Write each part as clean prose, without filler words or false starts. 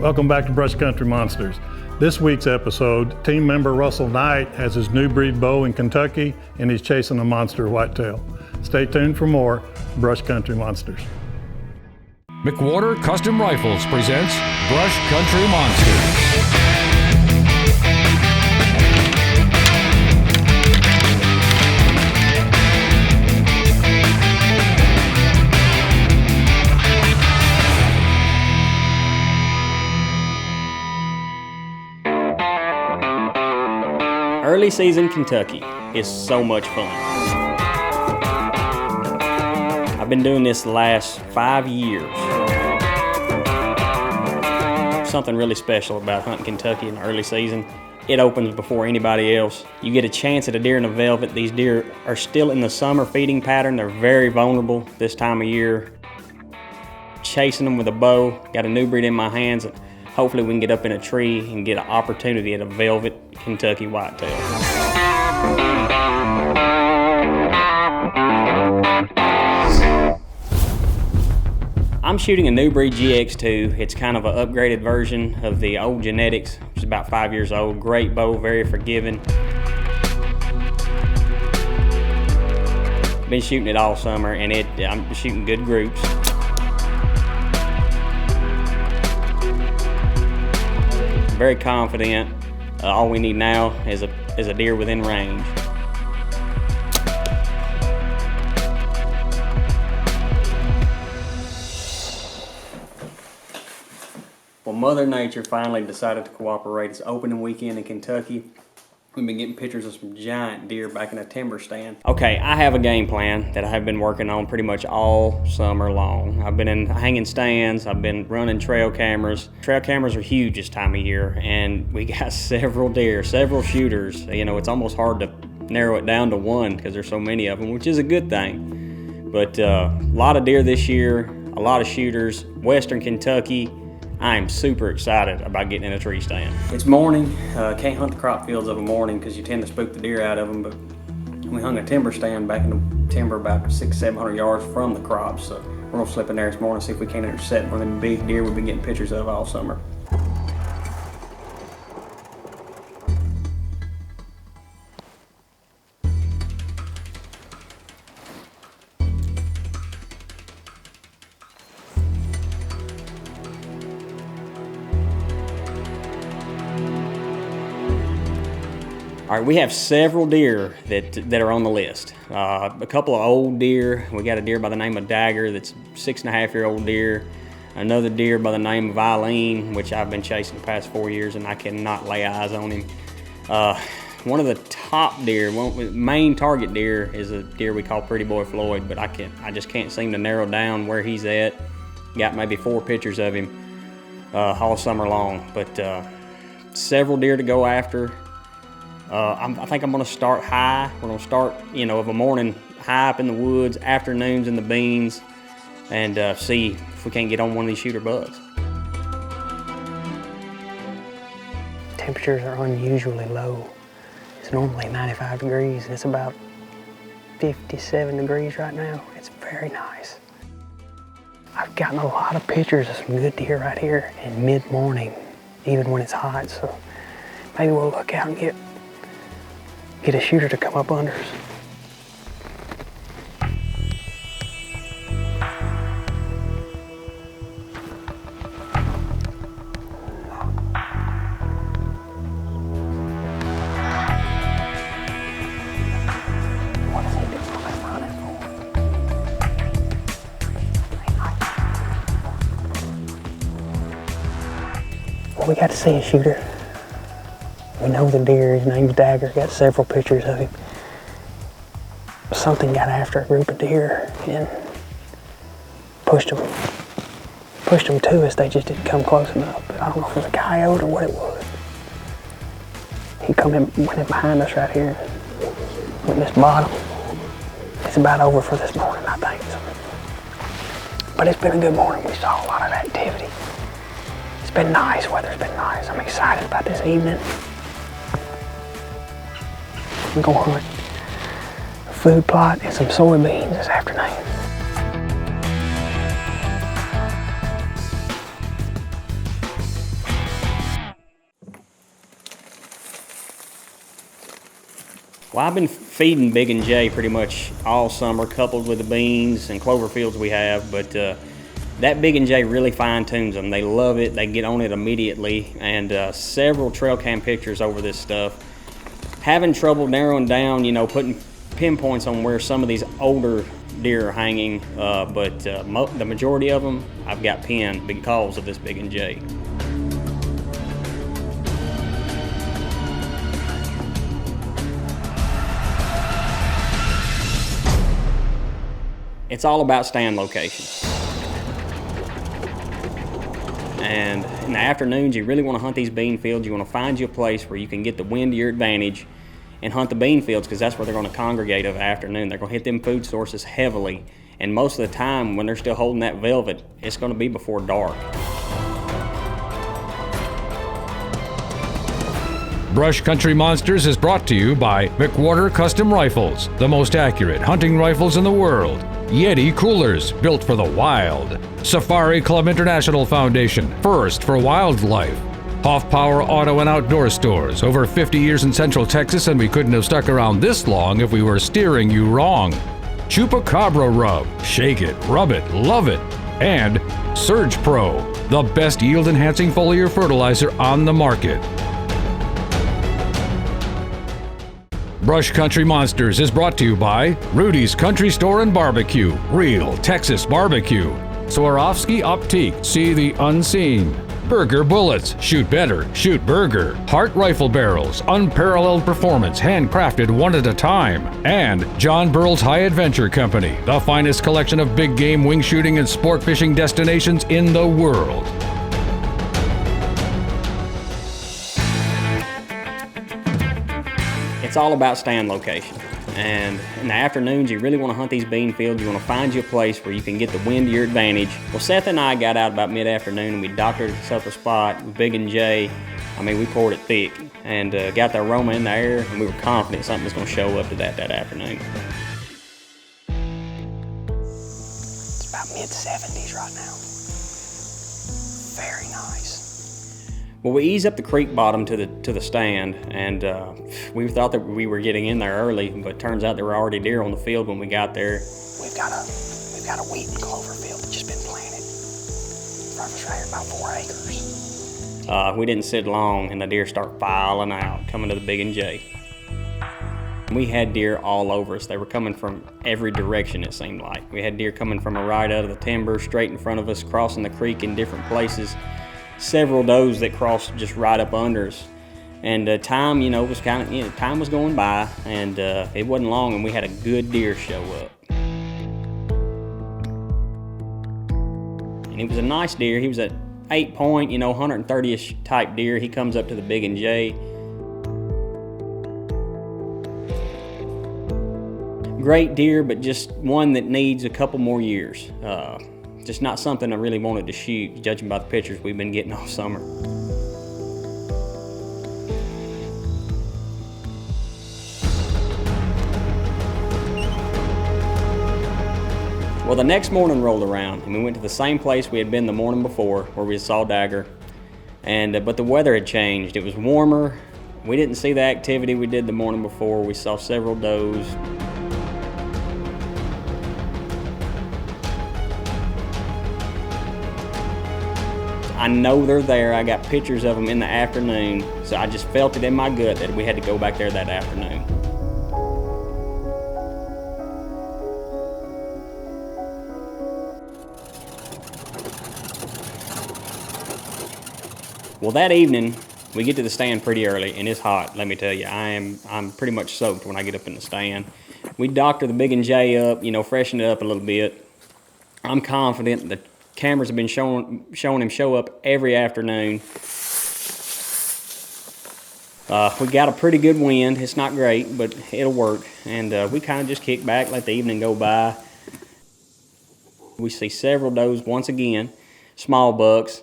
Welcome back to Brush Country Monsters. This week's episode, team member Russell Knight has his new breed bow in Kentucky and he's chasing a monster whitetail. Stay tuned for more Brush Country Monsters. McWhorter Custom Rifles presents Brush Country Monsters. Early season Kentucky is so much fun. I've been doing this the last 5 years. Something really special about hunting Kentucky in the early season. It opens before anybody else. You get a chance at a deer in a velvet. These deer are still in the summer feeding pattern. They're very vulnerable this time of year. Chasing them with a bow. Got a new breed in my hands. Hopefully we can get up in a tree and get an opportunity at a velvet Kentucky whitetail. I'm shooting a new breed GX2. It's kind of an upgraded version of the old genetics, which is about 5 years old. Great bow, very forgiving. Been shooting it all summer and I'm shooting good groups. Very confident. All we need now is a deer within range. Well, Mother Nature finally decided to cooperate. It's opening weekend in Kentucky. We've been getting pictures of some giant deer back in a timber stand. Okay, I have a game plan that I have been working on pretty much all summer long. I've been in hanging stands, I've been running trail cameras. Trail cameras are huge this time of year, and we got several deer, several shooters. You know, it's almost hard to narrow it down to one because there's so many of them, which is a good thing. But a lot of deer this year, a lot of shooters, Western Kentucky. I am super excited about getting in a tree stand. It's morning. Can't hunt the crop fields of a morning because you tend to spook the deer out of them, but we hung a timber stand back in the timber about 600-700 yards from the crops. So we're gonna slip in there this morning and see if we can intercept one of them big deer we've been getting pictures of all summer. All right, we have several deer that are on the list. A couple of old deer. We got a deer by the name of Dagger that's 6.5-year-old deer. Another deer by the name of Eileen, which I've been chasing the past 4 years and I cannot lay eyes on him. One of the top deer, main target deer is a deer we call Pretty Boy Floyd, but I just can't seem to narrow down where he's at. Got maybe 4 pictures of him all summer long, but several deer to go after. I think I'm gonna start high. We're gonna start, of a morning high up in the woods, afternoons in the beans, and see if we can't get on one of these shooter bucks. Temperatures are unusually low. It's normally 95 degrees and it's about 57 degrees right now. It's very nice. I've gotten a lot of pictures of some good deer right here in mid-morning, even when it's hot, so maybe we'll look out and get a shooter to come up under us. What is he doing? I'm running for. Well, we got to see a shooter. We know the deer, his name's Dagger, got several pictures of him. Something got after a group of deer and pushed them to us. They just didn't come close enough. But I don't know if it was a coyote or what it was. He went in behind us right here, went in this bottom. It's about over for this morning, I think. But it's been a good morning. We saw a lot of activity. It's been nice, weather's been nice. I'm excited about this evening. I'm gonna hunt a food plot and some soybeans this afternoon. Well, I've been feeding Big and J pretty much all summer, coupled with the beans and clover fields we have, but that Big and J really fine tunes them. They love it, they get on it immediately, and several trail cam pictures over this stuff. Having trouble narrowing down, putting pinpoints on where some of these older deer are hanging, but the majority of them I've got pinned because of this Big and J. It's all about stand location. And in the afternoons, you really want to hunt these bean fields. You want to find you a place where you can get the wind to your advantage and hunt the bean fields, because that's where they're going to congregate of the afternoon. They're going to hit them food sources heavily. And most of the time, when they're still holding that velvet, it's going to be before dark. Brush Country Monsters is brought to you by McWhorter Custom Rifles, the most accurate hunting rifles in the world. Yeti Coolers, built for the wild. Safari Club International Foundation, first for wildlife. Hoff Power Auto and Outdoor Stores, over 50 years in Central Texas, and we couldn't have stuck around this long if we were steering you wrong. Chupacabra Rub, shake it, rub it, love it. And Surge Pro, the best yield-enhancing foliar fertilizer on the market. Brush Country Monsters is brought to you by Rudy's Country Store and Barbecue, real Texas barbecue. Swarovski Optique, see the unseen. Burger Bullets, shoot better, shoot burger. Hart Rifle Barrels, unparalleled performance, handcrafted one at a time. And John Burrell's High Adventure Company, the finest collection of big game wing shooting and sport fishing destinations in the world. It's all about stand location. And in the afternoons, you really want to hunt these bean fields. You want to find you a place where you can get the wind to your advantage. Well, Seth and I got out about mid-afternoon and we doctored ourselves a spot with Big and J. I mean, we poured it thick and got the aroma in the air, and we were confident something was going to show up to that afternoon. It's about mid-70s right now. Very nice. Well, we eased up the creek bottom to the stand, and we thought that we were getting in there early, but turns out there were already deer on the field when we got there. We've got a wheat and clover field that's just been planted. Right here, about 4 acres. We didn't sit long, and the deer start filing out, coming to the Big and J. We had deer all over us. They were coming from every direction, it seemed like. We had deer coming from right out of the timber, straight in front of us, crossing the creek in different places. Several does that crossed just right up under us. And time, was kind of, time was going by, and it wasn't long, and we had a good deer show up. And he was a nice deer. He was an 8-point, 130-ish type deer. He comes up to the Big and J. Great deer, but just one that needs a couple more years. Just not something I really wanted to shoot, judging by the pictures we've been getting all summer. Well, the next morning rolled around, and we went to the same place we had been the morning before, where we saw Dagger. And but the weather had changed. It was warmer. We didn't see the activity we did the morning before. We saw several does. I know they're there. I got pictures of them in the afternoon, so I just felt it in my gut that we had to go back there that afternoon. Well, that evening, we get to the stand pretty early, and it's hot, let me tell you. I'm pretty much soaked when I get up in the stand. We doctor the Big and J up, freshen it up a little bit. I'm confident the cameras have been showing him show up every afternoon. We got a pretty good wind. It's not great, but it'll work. And we kind of just kick back, let the evening go by. We see several does once again, small bucks.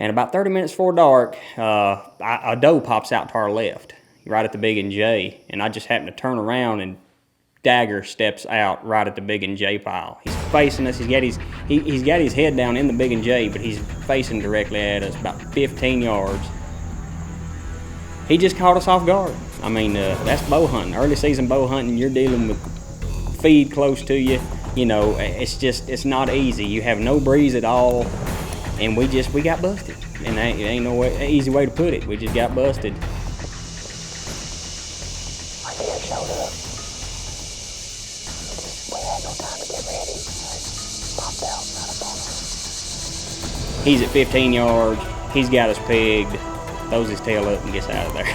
And about 30 minutes before dark, a doe pops out to our left, right at the Big and J. And I just happen to turn around, and Dagger steps out right at the Big and J pile. He's facing us. He's got his head down in the Big and J, but he's facing directly at us, about 15 yards. He just caught us off guard. I mean, that's bow hunting. Early season bow hunting, you're dealing with feed close to you. You know, it's not easy. You have no breeze at all, and we got busted. And it ain't no easy way to put it. We just got busted. My deer showed up. We had no time to get ready. Popped out right up on us. He's at 15 yards. He's got us pegged. Throws his tail up and gets out of there.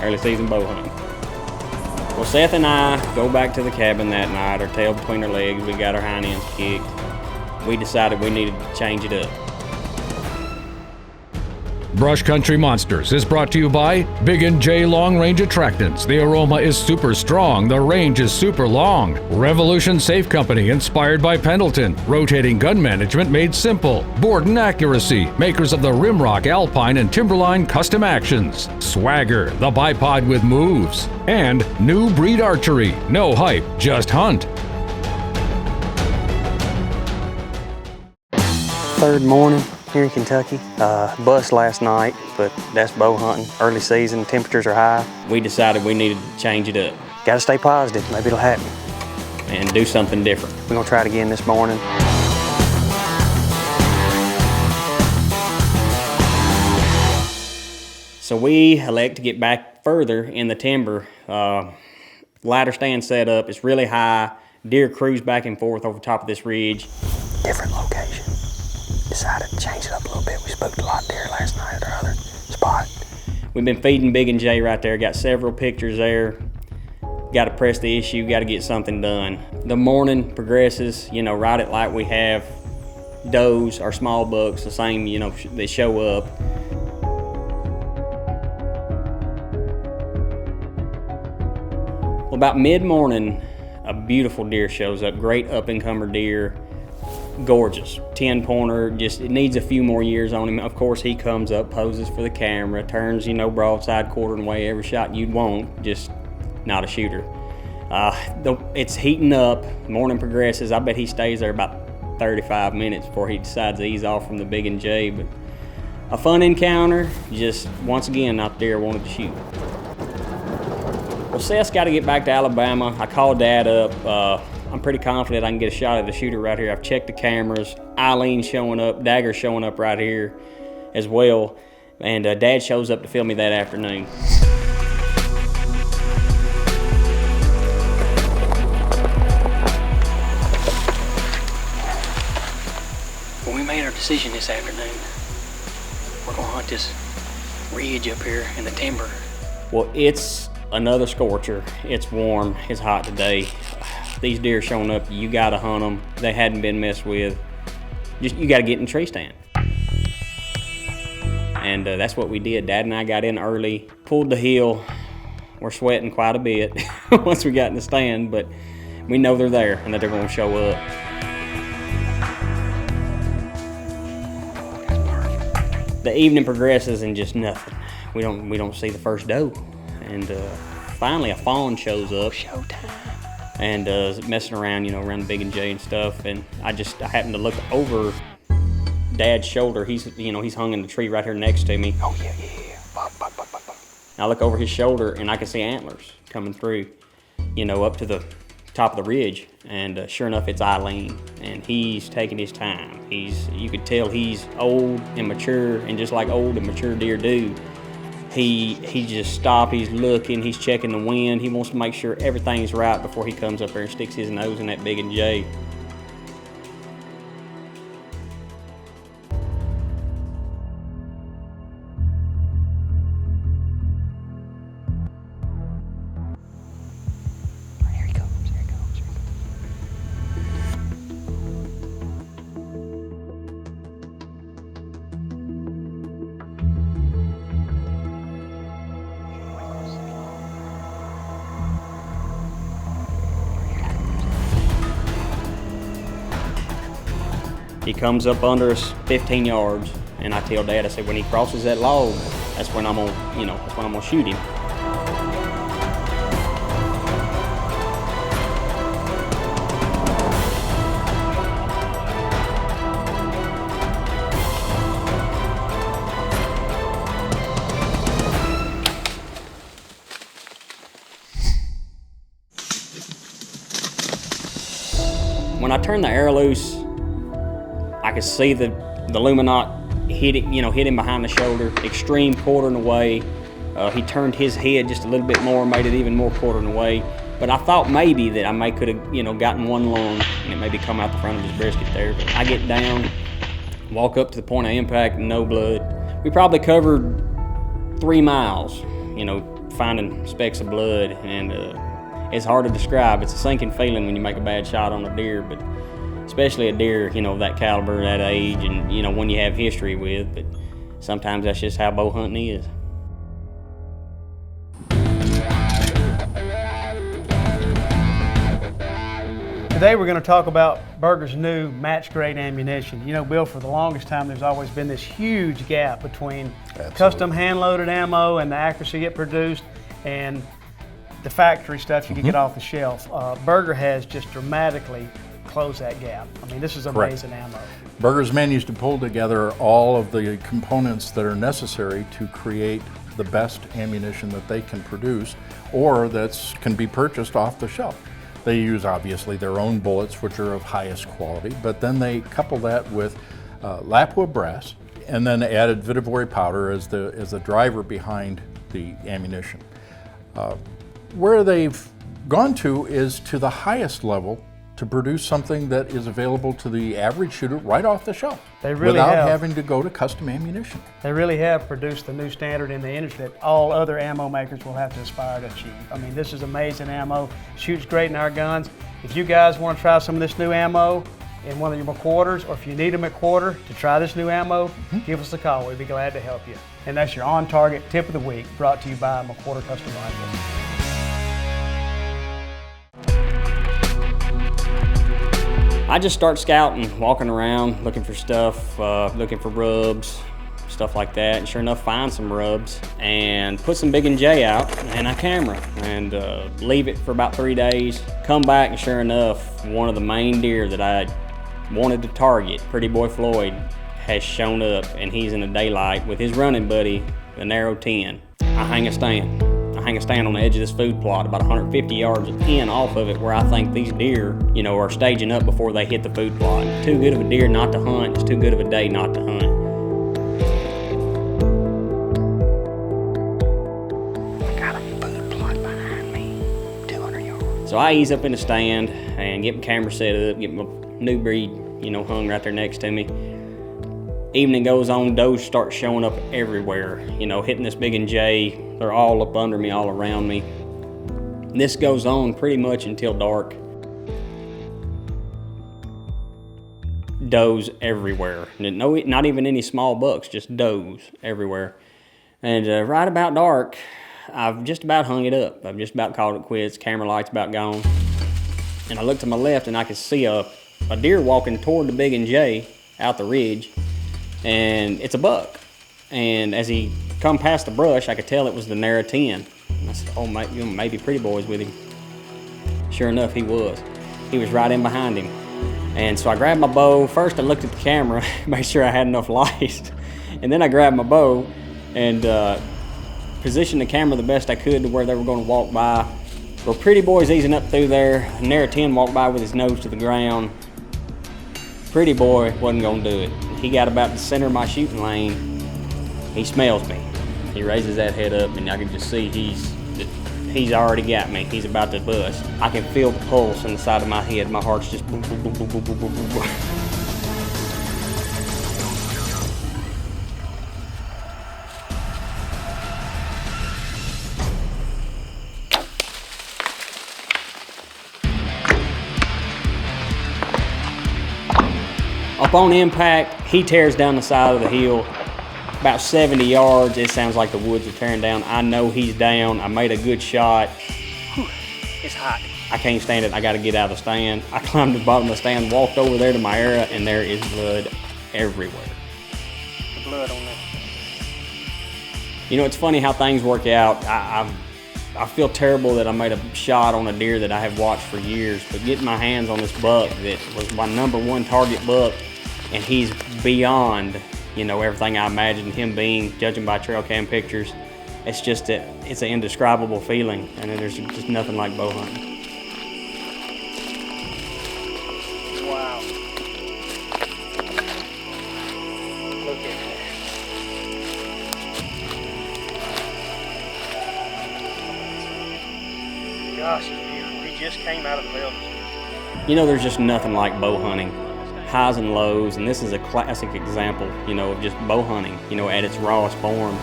Early season bow hunting. Well, Seth and I go back to the cabin that night, our tail between our legs. We got our hind ends kicked. We decided we needed to change it up. Brush Country Monsters is brought to you by Big & J Long Range Attractants. The aroma is super strong. The range is super long. Revolution Safe Company, inspired by Pendleton. Rotating gun management made simple. Borden Accuracy, makers of the Rimrock, Alpine, and Timberline custom actions. Swagger, the bipod with moves. And New Breed Archery. No hype, just hunt. Third morning here in Kentucky. Bust last night, but that's bow hunting. Early season, temperatures are high. We decided we needed to change it up. Gotta stay positive, maybe it'll happen. And do something different. We're gonna try it again this morning. So we elect to get back further in the timber. Ladder stand set up, it's really high. Deer cruise back and forth over top of this ridge. Different location. Decided to change it up a little bit. We spooked a lot of deer last night at our other spot. We've been feeding Big & J right there. Got several pictures there. Got to press the issue, got to get something done. The morning progresses, you know, right at like we have does or small bucks, the same, you know, they show up. Well, about mid-morning, a beautiful deer shows up, great up-and-comer deer. Gorgeous 10-pointer, just it needs a few more years on him. Of course, he comes up, poses for the camera, turns, you know, broadside, quartering away every shot you'd want, just not a shooter. It's heating up, morning progresses. I bet he stays there about 35 minutes before he decides to ease off from the Big & J, but a fun encounter, just once again not there, wanted to shoot. Well, Seth's got to get back to Alabama. I called Dad up. I'm pretty confident I can get a shot at the shooter right here. I've checked the cameras. Eileen's showing up. Dagger's showing up right here as well. And Dad shows up to film me that afternoon. When we made our decision this afternoon, we're gonna hunt this ridge up here in the timber. Well, it's another scorcher. It's warm. It's hot today. These deer showing up, you gotta hunt them. They hadn't been messed with. Just you gotta get in the tree stand. And that's what we did. Dad and I got in early, pulled the hill. We're sweating quite a bit once we got in the stand, but we know they're there and that they're gonna show up. The evening progresses and just nothing. We don't see the first doe. And finally a fawn shows up. Showtime. And messing around, you know, around the Big & J and stuff. And I happened to look over Dad's shoulder. He's hung in the tree right here next to me. Oh yeah. Bop. I look over his shoulder and I can see antlers coming through, you know, up to the top of the ridge. And sure enough, it's Eileen. And he's taking his time. You could tell he's old and mature, and just like old and mature deer do, he just stopped, he's looking, he's checking the wind. He wants to make sure everything's right before he comes up there and sticks his nose in that Big & J. Here he comes. He comes up under us 15 yards, and I tell Dad, I said, when he crosses that log, that's when I'm gonna shoot him. When I turned the arrow loose, I could see the luminant hit him behind the shoulder, extreme quartering away. He turned his head just a little bit more, made it even more quartering away. But I thought maybe that I could have, gotten one lung and it maybe come out the front of his brisket there. But I get down, walk up to the point of impact, no blood. We probably covered 3 miles, finding specks of blood, and it's hard to describe. It's a sinking feeling when you make a bad shot on a deer, but especially a deer, that caliber, that age, and one you have history with. But sometimes that's just how bow hunting is. Today we're going to talk about Berger's new match-grade ammunition. Bill, for the longest time there's always been this huge gap between custom hand-loaded ammo and the accuracy it produced and the factory stuff you can get off the shelf. Berger has just dramatically closed that gap. I mean, this is amazing ammo. Berger's managed to pull together all of the components that are necessary to create the best ammunition that they can produce or that can be purchased off the shelf. They use, obviously, their own bullets, which are of highest quality, but then they couple that with lapwood brass and then added Vitivory powder as the driver behind the ammunition. Where they've gone to is to the highest level to produce something that is available to the average shooter right off the shelf. They really without have. having to go to custom ammunition. They really have produced the new standard in the industry that all other ammo makers will have to aspire to achieve. I mean, this is amazing ammo, shoots great in our guns. If you guys want to try some of this new ammo in one of your McQuarters, or if you need a McQuarter to try this new ammo, give us a call. We'd be glad to help you. And that's your on-target tip of the week, brought to you by McQuarter Custom Rifles. I just start scouting, walking around, looking for stuff, looking for rubs, stuff like that. And sure enough, find some rubs and put some Big and J out and a camera and leave it for about 3 days. Come back and sure enough, one of the main deer that I wanted to target, Pretty Boy Floyd, has shown up, and he's in the daylight with his running buddy, the narrow 10. I hang a stand. I hang a stand on the edge of this food plot about 150 yards in off of it, where I think these deer, are staging up before they hit the food plot. Too good of a deer not to hunt. It's too good of a day not to hunt. I got a food plot behind me, 200 yards. So I ease up in the stand and get my camera set up, get my new breed, hung right there next to me. Evening goes on, does start showing up everywhere, hitting this Big and J. They're all up under me, all around me. This goes on pretty much until dark. Does everywhere. No, not even any small bucks, just does everywhere. And right about dark, I've just about hung it up. I've just about called it quits. Camera light's about gone. And I look to my left and I can see a deer walking toward the Big and J out the ridge. And it's a buck. And as he come past the brush, I could tell it was the narrow 10. And I said, oh, maybe Pretty Boy's with him. Sure enough, he was. He was right in behind him. And so I grabbed my bow. First, I looked at the camera, made sure I had enough light. And then I grabbed my bow and positioned the camera the best I could to where they were going to walk by. Well, Pretty Boy's easing up through there. Narrow 10 walked by with his nose to the ground. Pretty Boy wasn't going to do it. He got about the center of my shooting lane. He smells me. He raises that head up, and I can just see he's already got me. He's about to bust. I can feel the pulse in the side of my head. My heart's just boom, boom, boom, boom, boom, boom, boom, boom. Upon impact, he tears down the side of the hill. About 70 yards, it sounds like the woods are tearing down. I know he's down. I made a good shot. It's hot. I can't stand it. I got to get out of the stand. I climbed to the bottom of the stand, walked over there to my arrow, and there is blood everywhere. The blood on that. It's funny how things work out. I feel terrible that I made a shot on a deer that I have watched for years, but getting my hands on this buck that was my #1 target buck, and he's beyond, everything I imagined him being, judging by trail cam pictures. It's an indescribable feeling, and there's just nothing like bow hunting. gosh, he's beautiful. He just came out of the building. You know, there's just nothing like bow hunting. Highs and lows, and this is a classic example, you know, of just bow hunting, you know, at its rawest form.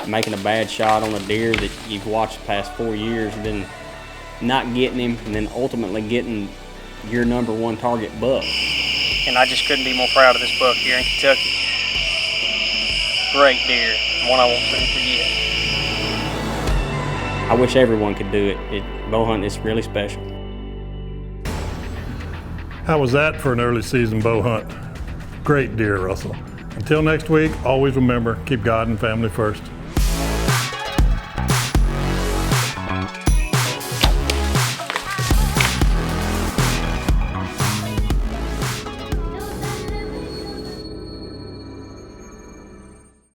Making a bad shot on a deer that you've watched the past 4 years, and then not getting him, and then ultimately getting your #1 target buck. And I just couldn't be more proud of this buck here in Kentucky. Great deer, one I won't soon forget. I wish everyone could do it. Bow hunting is really special. How was that for an early season bow hunt? Great deer, Russell. Until next week, always remember, keep God and family first.